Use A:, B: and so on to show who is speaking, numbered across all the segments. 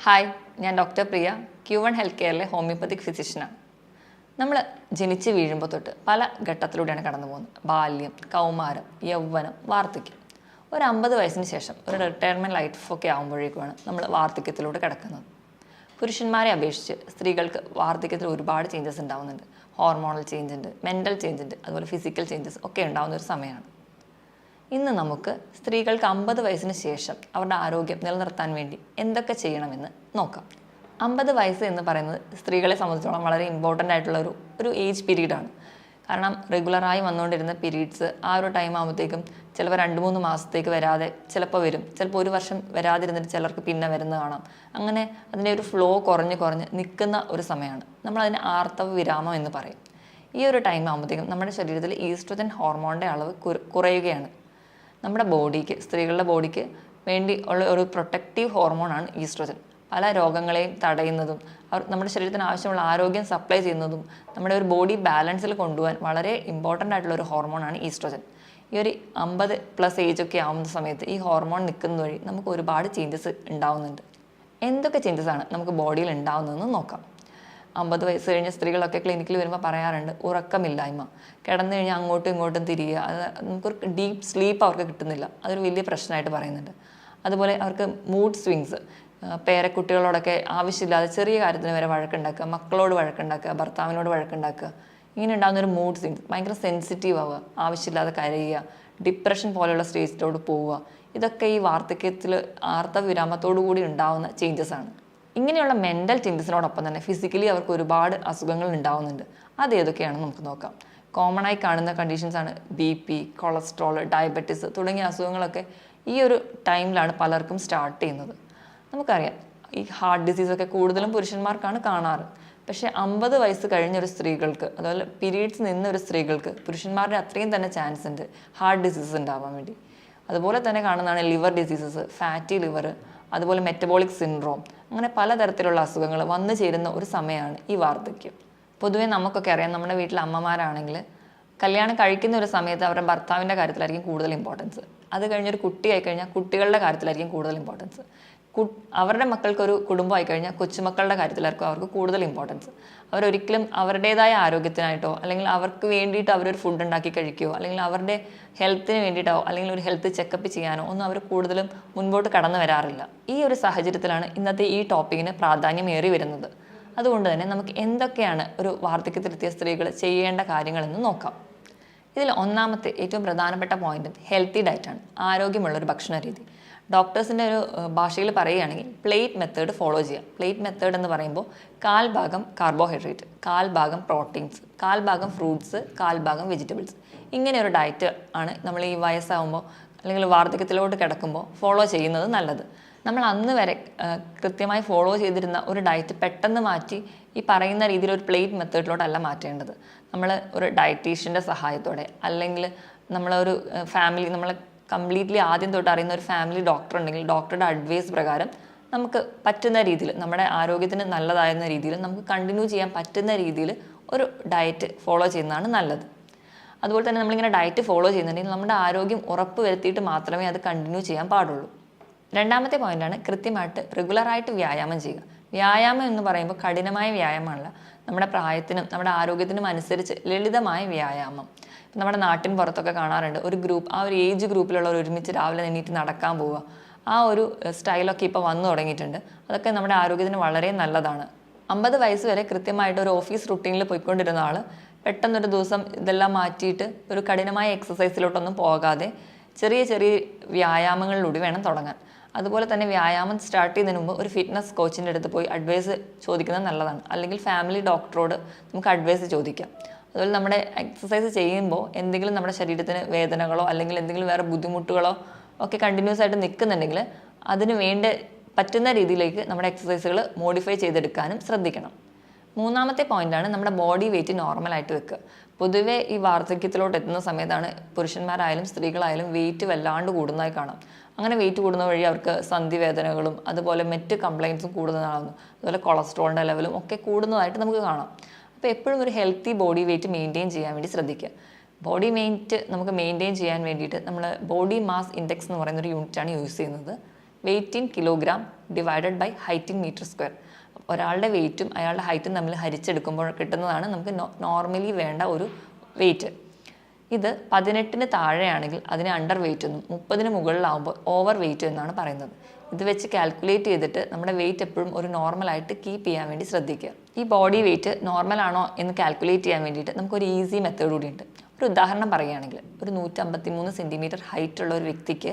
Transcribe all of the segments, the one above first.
A: Hi, ഞാൻ doctor പ്രിയ, Q1 health കെയറിലെ homeopathic ഫിസിഷ്യനാണ്. നമ്മൾ ജനിച്ച് വീഴുമ്പോൾ തൊട്ട് പല ഘട്ടത്തിലൂടെയാണ് കടന്നു പോകുന്നത്. ബാല്യം, കൗമാരം, യൗവനം, വാർദ്ധക്യം. ഒരു 50 വയസ്സിന് ശേഷം ഒരു റിട്ടയർമെൻറ്റ് ലൈഫൊക്കെ ആകുമ്പോഴേക്കുമാണ് നമ്മൾ വാർദ്ധക്യത്തിലൂടെ കിടക്കുന്നത്. പുരുഷന്മാരെ അപേക്ഷിച്ച് സ്ത്രീകൾക്ക് വാർദ്ധക്യത്തിൽ ഒരുപാട് ചേഞ്ചസ് ഉണ്ടാകുന്നുണ്ട്. ഹോർമോണൽ ചേഞ്ച് ഉണ്ട്, മെൻ്റൽ ചേഞ്ച് ഉണ്ട്, അതുപോലെ ഫിസിക്കൽ ചേഞ്ചസ് ഒക്കെ ഉണ്ടാകുന്ന ഒരു സമയമാണ്. ഇന്ന് നമുക്ക് സ്ത്രീകൾക്ക് 50 വയസ്സിന് ശേഷം അവരുടെ ആരോഗ്യം നിലനിർത്താൻ വേണ്ടി എന്തൊക്കെ ചെയ്യണമെന്ന് നോക്കാം. 50 വയസ്സ് എന്ന് പറയുന്നത് സ്ത്രീകളെ സംബന്ധിച്ചോളം വളരെ ഇമ്പോർട്ടൻ്റ് ആയിട്ടുള്ള ഒരു ഏജ് പീരീഡാണ്. കാരണം റെഗുലറായി വന്നുകൊണ്ടിരുന്ന പീരീഡ്സ് ആ ഒരു ടൈം ആകുമ്പോഴത്തേക്കും ചിലപ്പോൾ 2-3 മാസത്തേക്ക് വരാതെ ചിലപ്പോൾ വരും, ചിലപ്പോൾ ഒരു വർഷം വരാതിരുന്നിട്ട് ചിലർക്ക് പിന്നെ വരുന്നത് കാണാം. അങ്ങനെ അതിൻ്റെ ഒരു ഫ്ലോ കുറഞ്ഞ് നിൽക്കുന്ന ഒരു സമയമാണ്. നമ്മളതിന് ആർത്തവ വിരാമം എന്ന് പറയും. ഈ ഒരു ടൈം ആകുമ്പോഴത്തേക്കും നമ്മുടെ ശരീരത്തിൽ ഈസ്ട്രോജൻ ഹോർമോണിൻ്റെ അളവ് കുറയുകയാണ്. നമ്മുടെ ബോഡിക്ക്, സ്ത്രീകളുടെ ബോഡിക്ക് വേണ്ടി ഉള്ള ഒരു പ്രൊട്ടക്റ്റീവ് ഹോർമോണാണ് ഈസ്ട്രോജൻ. പല രോഗങ്ങളെയും തടയുന്നതും നമ്മുടെ ശരീരത്തിന് ആവശ്യമുള്ള ആരോഗ്യം സപ്ലൈ ചെയ്യുന്നതും നമ്മുടെ ഒരു ബോഡി ബാലൻസിൽ കൊണ്ടുപോകാൻ വളരെ ഇമ്പോർട്ടൻ്റ് ആയിട്ടുള്ള ഒരു ഹോർമോണാണ് ഈസ്ട്രോജൻ. ഈ ഒരു 50+ ഏജൊക്കെ ആവുന്ന സമയത്ത് ഈ ഹോർമോൺ നിൽക്കുന്നത് വഴി നമുക്ക് ഒരുപാട് ചേഞ്ചസ് ഉണ്ടാവുന്നുണ്ട്. എന്തൊക്കെ ചേഞ്ചസാണ് നമുക്ക് ബോഡിയിൽ ഉണ്ടാവുന്നതെന്ന് നോക്കാം. 50 വയസ്സ് കഴിഞ്ഞ സ്ത്രീകളൊക്കെ ക്ലിനിക്കിൽ വരുമ്പോൾ പറയാറുണ്ട് ഉറക്കമില്ലായ്മ, കിടന്നു കഴിഞ്ഞാൽ അങ്ങോട്ടും ഇങ്ങോട്ടും തിരിയുക, അത് നമുക്കൊരു ഡീപ്പ് സ്ലീപ്പ് അവർക്ക് കിട്ടുന്നില്ല, അതൊരു വലിയ പ്രശ്നമായിട്ട് പറയുന്നുണ്ട്. അതുപോലെ അവർക്ക് മൂഡ് സ്വിങ്സ്, പേരക്കുട്ടികളോടൊക്കെ ആവശ്യമില്ലാതെ ചെറിയ കാര്യത്തിന് വരെ വഴക്കുണ്ടാക്കുക, മക്കളോട് വഴക്കുണ്ടാക്കുക, ഭർത്താവിനോട് വഴക്കുണ്ടാക്കുക, ഇങ്ങനെ ഉണ്ടാകുന്നൊരു മൂഡ് സ്വിങ്സ്, ഭയങ്കര സെൻസിറ്റീവ് ആവുക, ആവശ്യമില്ലാതെ കരയുക, ഡിപ്രഷൻ പോലെയുള്ള സ്റ്റേജിലോട്ട് പോവുക, ഇതൊക്കെ ഈ വാർദ്ധക്യത്തിൽ ആർത്തവ വിരാമത്തോടു കൂടി ഉണ്ടാകുന്ന ചേഞ്ചസ് ആണ്. ഇങ്ങനെയുള്ള മെൻ്റൽ ചേഞ്ചസിനോടൊപ്പം തന്നെ ഫിസിക്കലി അവർക്ക് ഒരുപാട് അസുഖങ്ങൾ ഉണ്ടാവുന്നുണ്ട്. അത് ഏതൊക്കെയാണെന്ന് നമുക്ക് നോക്കാം. കോമൺ ആയി കാണുന്ന കണ്ടീഷൻസാണ് BP, കൊളസ്ട്രോൾ, ഡയബറ്റിസ് തുടങ്ങിയ അസുഖങ്ങളൊക്കെ ഈ ഒരു ടൈമിലാണ് പലർക്കും സ്റ്റാർട്ട് ചെയ്യുന്നത്. നമുക്കറിയാം ഈ ഹാർട്ട് ഡിസീസൊക്കെ കൂടുതലും പുരുഷന്മാർക്കാണ് കാണാറ്. പക്ഷേ 50 വയസ്സ് കഴിഞ്ഞൊരു സ്ത്രീകൾക്ക്, അതുപോലെ പീരീഡ്സ് നിന്നൊരു സ്ത്രീകൾക്ക് പുരുഷന്മാരുടെ അത്രയും തന്നെ ചാൻസ് ഉണ്ട് ഹാർട്ട് ഡിസീസസ് ഉണ്ടാവാൻ വേണ്ടി. അതുപോലെ തന്നെ കാണുന്നതാണ് ലിവർ ഡിസീസസ്, ഫാറ്റി ലിവർ, അതുപോലെ മെറ്റബോളിക് സിൻഡ്രോം, അങ്ങനെ പലതരത്തിലുള്ള അസുഖങ്ങൾ വന്നു ചേരുന്ന ഒരു സമയമാണ് ഈ വാർദ്ധക്യം. പൊതുവേ നമുക്കൊക്കെ അറിയാം, നമ്മുടെ വീട്ടിൽ അമ്മമാരാണെങ്കിൽ കല്യാണം കഴിക്കുന്ന ഒരു സമയത്ത് അവരുടെ ഭർത്താവിൻ്റെ കാര്യത്തിലായിരിക്കും കൂടുതൽ ഇമ്പോർട്ടൻസ്. അത് കഴിഞ്ഞൊരു കുട്ടിയായി കഴിഞ്ഞാൽ കുട്ടികളുടെ കാര്യത്തിലായിരിക്കും കൂടുതൽ ഇമ്പോർട്ടൻസ്. അവരുടെ മക്കൾക്കൊരു കുടുംബമായി കഴിഞ്ഞാൽ കൊച്ചുമക്കളുടെ കാര്യത്തിലായിരിക്കും അവർക്ക് കൂടുതൽ ഇമ്പോർട്ടൻസ്. അവരൊരിക്കലും അവരുടേതായ ആരോഗ്യത്തിനായിട്ടോ അല്ലെങ്കിൽ അവർക്ക് വേണ്ടിയിട്ട് അവരൊരു ഫുഡ് ഉണ്ടാക്കി കഴിക്കുകയോ അല്ലെങ്കിൽ അവരുടെ ഹെൽത്തിന് വേണ്ടിയിട്ടോ അല്ലെങ്കിൽ ഒരു ഹെൽത്ത് ചെക്കപ്പ് ചെയ്യാനോ ഒന്നും അവർ കൂടുതലും മുൻപോട്ട് കടന്നു വരാറില്ല. ഈ ഒരു സാഹചര്യത്തിലാണ് ഇന്നത്തെ ഈ ടോപ്പിക്കിന് പ്രാധാന്യമേറി വരുന്നത്. അതുകൊണ്ട് തന്നെ നമുക്ക് എന്തൊക്കെയാണ് ഒരു വാർദ്ധക്യത്തിലെത്തിയ സ്ത്രീകൾ ചെയ്യേണ്ട കാര്യങ്ങളെന്ന് നോക്കാം. ഇതിൽ ഒന്നാമത്തെ ഏറ്റവും പ്രധാനപ്പെട്ട പോയിന്റ് ഹെൽത്തി ഡയറ്റാണ്, ആരോഗ്യമുള്ളൊരു ഭക്ഷണ രീതി. ഡോക്ടേഴ്സിൻ്റെ ഒരു ഭാഷയിൽ പറയുകയാണെങ്കിൽ പ്ലേറ്റ് മെത്തേഡ് ഫോളോ ചെയ്യുക. പ്ലേറ്റ് മെത്തേഡ് എന്ന് പറയുമ്പോൾ 1/4 ഭാഗം കാർബോഹൈഡ്രേറ്റ്, 1/4 ഭാഗം പ്രോട്ടീൻസ്, 1/4 ഭാഗം ഫ്രൂട്ട്സ്, 1/4 ഭാഗം വെജിറ്റബിൾസ്. ഇങ്ങനെ ഒരു ഡയറ്റ് ആണ് നമ്മൾ ഈ വയസ്സാകുമ്പോൾ അല്ലെങ്കിൽ വാർദ്ധക്യത്തിലോട്ട് കിടക്കുമ്പോൾ ഫോളോ ചെയ്യുന്നത് നല്ലത്. നമ്മൾ അന്ന് വരെ കൃത്യമായി ഫോളോ ചെയ്തിരുന്ന ഒരു ഡയറ്റ് പെട്ടെന്ന് മാറ്റി ഈ പറയുന്ന രീതിയിൽ ഒരു പ്ലേറ്റ് മെത്തേഡിലോട്ടല്ല മാറ്റേണ്ടത്. നമ്മൾ ഒരു ഡയറ്റീഷ്യൻ്റെ സഹായത്തോടെ അല്ലെങ്കിൽ നമ്മളൊരു ഫാമിലി, നമ്മളെ കംപ്ലീറ്റ്ലി ആദ്യം തൊട്ട് അറിയുന്ന ഒരു ഫാമിലി ഡോക്ടർ ഉണ്ടെങ്കിൽ ഡോക്ടറുടെ അഡ്വൈസ് പ്രകാരം നമുക്ക് പറ്റുന്ന രീതിയിൽ, നമ്മുടെ ആരോഗ്യത്തിന് നല്ലതായിരുന്ന രീതിയിൽ നമുക്ക് കണ്ടിന്യൂ ചെയ്യാൻ പറ്റുന്ന രീതിയിൽ ഒരു ഡയറ്റ് ഫോളോ ചെയ്യുന്നതാണ് നല്ലത്. അതുപോലെ തന്നെ നമ്മളിങ്ങനെ ഡയറ്റ് ഫോളോ ചെയ്യുന്നുണ്ടെങ്കിൽ നമ്മുടെ ആരോഗ്യം ഉറപ്പ് വരുത്തിയിട്ട് മാത്രമേ അത് കണ്ടിന്യൂ ചെയ്യാൻ പാടുള്ളൂ. രണ്ടാമത്തെ പോയിന്റാണ് കൃത്യമായിട്ട് റെഗുലറായിട്ട് വ്യായാമം ചെയ്യുക. വ്യായാമം എന്ന് പറയുമ്പോൾ കഠിനമായ വ്യായാമമല്ല, നമ്മുടെ പ്രായത്തിനും നമ്മുടെ ആരോഗ്യത്തിനും അനുസരിച്ച് ലളിതമായ വ്യായാമം. നമ്മുടെ നാട്ടിൻ പുറത്തൊക്കെ കാണാറുണ്ട്, ഒരു ഗ്രൂപ്പ്, ആ ഒരു ഏജ് ഗ്രൂപ്പിലുള്ളവർ ഒരുമിച്ച് രാവിലെ എണീറ്റ് നടക്കാൻ പോവുക. ആ ഒരു സ്റ്റൈലൊക്കെ ഇപ്പോൾ വന്നു തുടങ്ങിയിട്ടുണ്ട്. അതൊക്കെ നമ്മുടെ ആരോഗ്യത്തിന് വളരെ നല്ലതാണ്. 50 വയസ്സ് വരെ കൃത്യമായിട്ട് ഒരു ഓഫീസ് റുട്ടീനിൽ പോയിക്കൊണ്ടിരുന്ന ആൾ പെട്ടെന്നൊരു ദിവസം ഇതെല്ലാം മാറ്റിയിട്ട് ഒരു കഠിനമായ എക്സസൈസിലോട്ടൊന്നും പോകാതെ ചെറിയ ചെറിയ വ്യായാമങ്ങളിലൂടെ വേണം തുടങ്ങാൻ. അതുപോലെ തന്നെ വ്യായാമം സ്റ്റാർട്ട് ചെയ്യുന്നതിന് മുമ്പ് ഒരു ഫിറ്റ്നസ് കോച്ചിൻ്റെ അടുത്ത് പോയി അഡ്വൈസ് ചോദിക്കുന്നത് നല്ലതാണ്. അല്ലെങ്കിൽ ഫാമിലി ഡോക്ടറോട് നമുക്ക് അഡ്വൈസ് ചോദിക്കാം. അതുപോലെ നമ്മുടെ എക്സസൈസ് ചെയ്യുമ്പോൾ എന്തെങ്കിലും നമ്മുടെ ശരീരത്തിന് വേദനകളോ അല്ലെങ്കിൽ എന്തെങ്കിലും വേറെ ബുദ്ധിമുട്ടുകളോ ഒക്കെ കണ്ടിന്യൂസ് ആയിട്ട് നിൽക്കുന്നുണ്ടെങ്കിൽ അതിന് പറ്റുന്ന രീതിയിലേക്ക് നമ്മുടെ എക്സസൈസുകൾ മോഡിഫൈ ചെയ്തെടുക്കാനും ശ്രദ്ധിക്കണം. മൂന്നാമത്തെ പോയിന്റാണ് നമ്മുടെ ബോഡി വെയിറ്റ് നോർമലായിട്ട് വെക്കുക. പൊതുവേ ഈ വാർദ്ധക്യത്തിലോട്ട് എത്തുന്ന സമയത്താണ് പുരുഷന്മാരായാലും സ്ത്രീകളായാലും വെയിറ്റ് വല്ലാണ്ട് കൂടുന്നതായി കാണാം. അങ്ങനെ വെയിറ്റ് കൂടുന്ന വഴി അവർക്ക് സന്ധിവേദനകളും അതുപോലെ മറ്റ് കംപ്ലയിൻസും കൂടുന്നതാകുന്നു. അതുപോലെ കൊളസ്ട്രോളിൻ്റെ ലെവലും ഒക്കെ കൂടുന്നതായിട്ട് നമുക്ക് കാണാം. അപ്പോൾ എപ്പോഴും ഒരു ഹെൽത്തി ബോഡി വെയിറ്റ് മെയിൻറ്റെയിൻ ചെയ്യാൻ വേണ്ടി ശ്രദ്ധിക്കുക. ബോഡി വെയിറ്റ് നമുക്ക് മെയിൻറ്റെയിൻ ചെയ്യാൻ വേണ്ടിയിട്ട് നമ്മൾ ബോഡി മാസ് ഇൻഡെക്സ് എന്ന് പറയുന്നൊരു യൂണിറ്റാണ് യൂസ് ചെയ്യുന്നത്. Weight in kilogram divided by height in metre square. ഒരാളുടെ വെയിറ്റും അയാളുടെ ഹൈറ്റും തമ്മിൽ ഹരിച്ചെടുക്കുമ്പോൾ കിട്ടുന്നതാണ് നമുക്ക് നോർമലി വേണ്ട ഒരു വെയിറ്റ്. ഇത് 18 താഴെയാണെങ്കിൽ അതിനെ അണ്ടർ വെയിറ്റ് എന്നും 30 മുകളിലാവുമ്പോൾ ഓവർ വെയിറ്റ് എന്നാണ് പറയുന്നത്. ഇത് വെച്ച് കാൽക്കുലേറ്റ് ചെയ്തിട്ട് നമ്മുടെ വെയിറ്റ് എപ്പോഴും ഒരു നോർമലായിട്ട് കീപ്പ് ചെയ്യാൻ വേണ്ടി ശ്രദ്ധിക്കുക. ഈ ബോഡി വെയിറ്റ് നോർമൽ ആണോ എന്ന് കാൽക്കുലേറ്റ് ചെയ്യാൻ വേണ്ടിയിട്ട് നമുക്കൊരു ഈസി മെത്തേഡ് കൂടിയുണ്ട്. ഒരു ഉദാഹരണം പറയുകയാണെങ്കിൽ ഒരു 153 സെൻറ്റിമീറ്റർ ഹൈറ്റ് ഉള്ള ഒരു വ്യക്തിക്ക്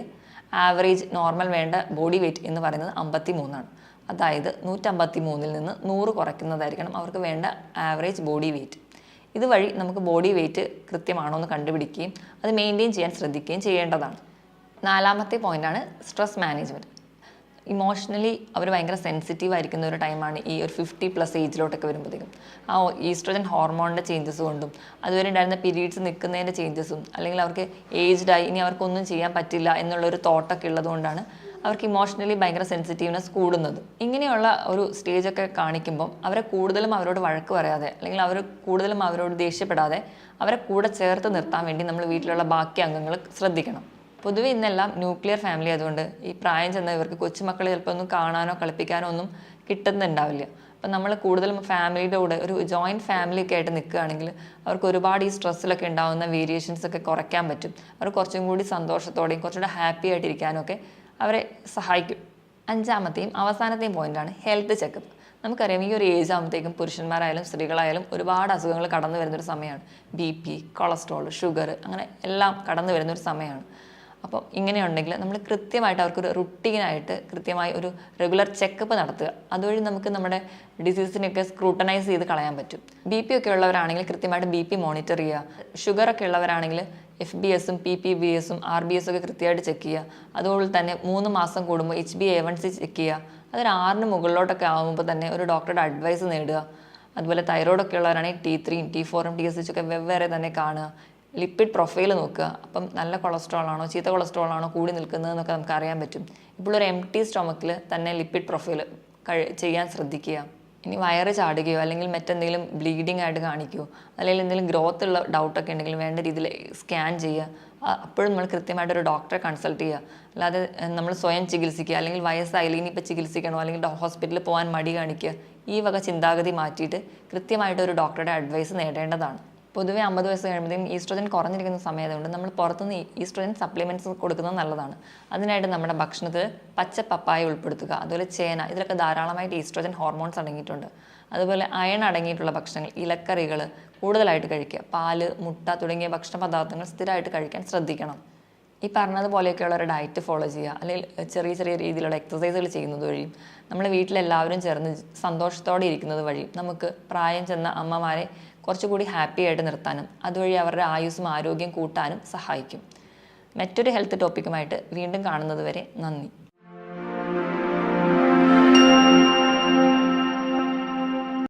A: ആവറേജ് നോർമൽ വേണ്ട ബോഡി വെയിറ്റ് എന്ന് പറയുന്നത് 53 ആണ്. അതായത് 153-ൽ നിന്ന് 100 കുറയ്ക്കുന്നതായിരിക്കണം അവർക്ക് വേണ്ട ആവറേജ് ബോഡി വെയിറ്റ്. ഇതുവഴി നമുക്ക് ബോഡി വെയിറ്റ് കൃത്യമാണോ എന്ന് കണ്ടുപിടിക്കുകയും അത് മെയിൻറ്റെയിൻ ചെയ്യാൻ ശ്രദ്ധിക്കുകയും ചെയ്യേണ്ടതാണ്. 4ാമത്തെ പോയിൻ്റാണ് സ്ട്രെസ് മാനേജ്മെൻറ്റ്. ഇമോഷണലി അവർ ഭയങ്കര സെൻസിറ്റീവ് ആയിരിക്കുന്ന ഒരു ടൈമാണ് ഈ ഒരു 50+ ഏജിലോട്ടൊക്കെ വരുമ്പോഴത്തേക്കും. ആ ഈസ്ട്രോജൻ ഹോർമോണിൻ്റെ ചേഞ്ചസ് കൊണ്ടും അതുവരെ ഉണ്ടായിരുന്ന പീരീഡ്സ് നിൽക്കുന്നതിൻ്റെ ചേഞ്ചസും അല്ലെങ്കിൽ അവർക്ക് ഏജ്ഡായി ഇനി അവർക്കൊന്നും ചെയ്യാൻ പറ്റില്ല എന്നുള്ളൊരു തോട്ടൊക്കെ ഉള്ളതുകൊണ്ടാണ് അവർക്ക് ഇമോഷണലി ഭയങ്കര സെൻസിറ്റീവ്നെസ് കൂടുന്നത്. ഇങ്ങനെയുള്ള ഒരു സ്റ്റേജൊക്കെ കാണിക്കുമ്പം അവരെ കൂടുതലും അവരോട് വഴക്ക് പറയാതെ അല്ലെങ്കിൽ അവർ കൂടുതലും അവരോട് ദേഷ്യപ്പെടാതെ അവരെ കൂടെ ചേർത്ത് നിർത്താൻ വേണ്ടി നമ്മൾ വീട്ടിലുള്ള ബാക്കി അംഗങ്ങൾ ശ്രദ്ധിക്കണം. പൊതുവെ ഇന്നെല്ലാം ന്യൂക്ലിയർ ഫാമിലി ആയതുകൊണ്ട് ഈ പ്രായം ചെന്ന ഇവർക്ക് കൊച്ചുമക്കൾ ചിലപ്പോൾ ഒന്നും കാണാനോ കളിപ്പിക്കാനോ ഒന്നും കിട്ടുന്നുണ്ടാവില്ല. അപ്പം നമ്മൾ കൂടുതലും ഫാമിലിയുടെ കൂടെ ഒരു ജോയിൻറ്റ് ഫാമിലിയൊക്കെ ആയിട്ട് നിൽക്കുകയാണെങ്കിൽ അവർക്ക് ഒരുപാട് ഈ സ്ട്രെസ്സിലൊക്കെ ഉണ്ടാകുന്ന വേരിയേഷൻസ് ഒക്കെ കുറയ്ക്കാൻ പറ്റും. അവർ കുറച്ചും കൂടി സന്തോഷത്തോടെയും കുറച്ചുകൂടെ ഹാപ്പി ആയിട്ടിരിക്കാനും ഒക്കെ അവരെ സഹായിക്കും. 5ാമത്തെയും അവസാനത്തെയും പോയിൻ്റാണ് ഹെൽത്ത് ചെക്കപ്പ്. നമുക്കറിയാം ഈ ഒരു ഏജ് ആകുമ്പോഴത്തേക്കും പുരുഷന്മാരായാലും സ്ത്രീകളായാലും ഒരുപാട് അസുഖങ്ങൾ കടന്നു വരുന്നൊരു സമയമാണ്. BP, കൊളസ്ട്രോൾ, ഷുഗർ അങ്ങനെ എല്ലാം കടന്നു വരുന്നൊരു സമയമാണ്. അപ്പം ഇങ്ങനെയുണ്ടെങ്കിൽ നമ്മൾ കൃത്യമായിട്ട് അവർക്കൊരു റുട്ടീനായിട്ട് കൃത്യമായി ഒരു റെഗുലർ ചെക്കപ്പ് നടത്തുക. അതുവഴി നമുക്ക് നമ്മുടെ ഡിസീസിനെയൊക്കെ സ്ക്രൂട്ടനൈസ് ചെയ്ത് കളയാൻ പറ്റും. BP ഒക്കെ ഉള്ളവരാണെങ്കിൽ കൃത്യമായിട്ട് BP മോണിറ്റർ ചെയ്യുക. ഷുഗറൊക്കെ ഉള്ളവരാണെങ്കിൽ FBS, PPBS, RBS ഒക്കെ കൃത്യമായിട്ട് ചെക്ക് ചെയ്യുക. അതുപോലെ തന്നെ 3 മാസം കൂടുമ്പോൾ HbA1c ചെക്ക് ചെയ്യുക. അതൊരു 6 മുകളിലോട്ടൊക്കെ ആകുമ്പോൾ തന്നെ ഒരു ഡോക്ടറുടെ അഡ്വൈസ് നേടുക. അതുപോലെ തൈറോയ്ഡൊക്കെ ഉള്ളവരാണെങ്കിൽ T3, T4, TSH ഒക്കെ വെവ്വേറെ തന്നെ കാണുക. ലിപ്പിഡ് പ്രൊഫൈൽ നോക്കുക. അപ്പം നല്ല കൊളസ്ട്രോൾ ആണോ ചീത്ത കൊളസ്ട്രോൾ ആണോ കൂടി നിൽക്കുന്നതെന്നൊക്കെ നമുക്ക് അറിയാൻ പറ്റും. ഇപ്പോൾ ഒരു എംപ്റ്റി സ്റ്റൊമക്കിൽ തന്നെ ലിപ്പിഡ് പ്രൊഫൈൽ ചെയ്യാൻ ശ്രദ്ധിക്കുക. ഇനി വയറ് ചാടുകയോ അല്ലെങ്കിൽ മറ്റെന്തെങ്കിലും ബ്ലീഡിങ് ആയിട്ട് കാണിക്കുകയോ അല്ലെങ്കിൽ എന്തെങ്കിലും ഗ്രോത്ത് ഉള്ള ഡൗട്ടൊക്കെ ഉണ്ടെങ്കിൽ വേണ്ട രീതിയിൽ സ്കാൻ ചെയ്യുക. അപ്പോഴും നമ്മൾ കൃത്യമായിട്ടൊരു ഡോക്ടറെ കൺസൾട്ട് ചെയ്യുക. അല്ലാതെ നമ്മൾ സ്വയം ചികിത്സിക്കുക അല്ലെങ്കിൽ വയസ്സായില്ല ഇനിയിപ്പോൾ ചികിത്സിക്കണോ അല്ലെങ്കിൽ ഹോസ്പിറ്റലിൽ പോകാൻ മടി കാണിക്കുക, ഈ വക ചിന്താഗതി മാറ്റിയിട്ട് കൃത്യമായിട്ടൊരു ഡോക്ടറുടെ അഡ്വൈസ് നേടേണ്ടതാണ്. പൊതുവെ 50 വയസ്സ് കഴിയുമ്പോഴത്തേക്കും ഈസ്ട്രോജൻ കുറഞ്ഞിരിക്കുന്ന സമയത്തുകൊണ്ട് നമ്മൾ പുറത്തുനിന്ന് ഈസ്ട്രോജൻ സപ്ലിമെൻറ്റ്സ് കൊടുക്കുന്നത് നല്ലതാണ്. അതിനായിട്ട് നമ്മുടെ ഭക്ഷണത്തിൽ പച്ച പപ്പായ ഉൾപ്പെടുത്തുക. അതുപോലെ ചേന, ഇതിലൊക്കെ ധാരാളമായിട്ട് ഈസ്ട്രോജൻ ഹോർമോൺസ് അടങ്ങിയിട്ടുണ്ട്. അതുപോലെ അയൺ അടങ്ങിയിട്ടുള്ള ഭക്ഷണങ്ങൾ, ഇലക്കറികൾ കൂടുതലായിട്ട് കഴിക്കുക. പാല്, മുട്ട തുടങ്ങിയ ഭക്ഷണ പദാർത്ഥങ്ങൾ സ്ഥിരമായിട്ട് കഴിക്കാൻ ശ്രദ്ധിക്കണം. ഈ പറഞ്ഞതുപോലെയൊക്കെയുള്ള ഒരു ഡയറ്റ് ഫോളോ ചെയ്യുക അല്ലെങ്കിൽ ചെറിയ ചെറിയ രീതിയിലുള്ള എക്സസൈസുകൾ ചെയ്യുന്നത് വഴിയും നമ്മുടെ വീട്ടിലെല്ലാവരും ചേർന്ന് സന്തോഷത്തോടെ ഇരിക്കുന്നത് വഴിയും നമുക്ക് പ്രായം ചെന്ന അമ്മമാരെ കുറച്ചുകൂടി ഹാപ്പി ആയിട്ട് നിർത്താനും അതുവഴി അവരുടെ ആയുസ്സും ആരോഗ്യം കൂട്ടാനും സഹായിക്കും. മറ്റൊരു ഹെൽത്ത് ടോപ്പിക്കുമായിട്ട് വീണ്ടും കാണുന്നത് വരെ നന്ദി.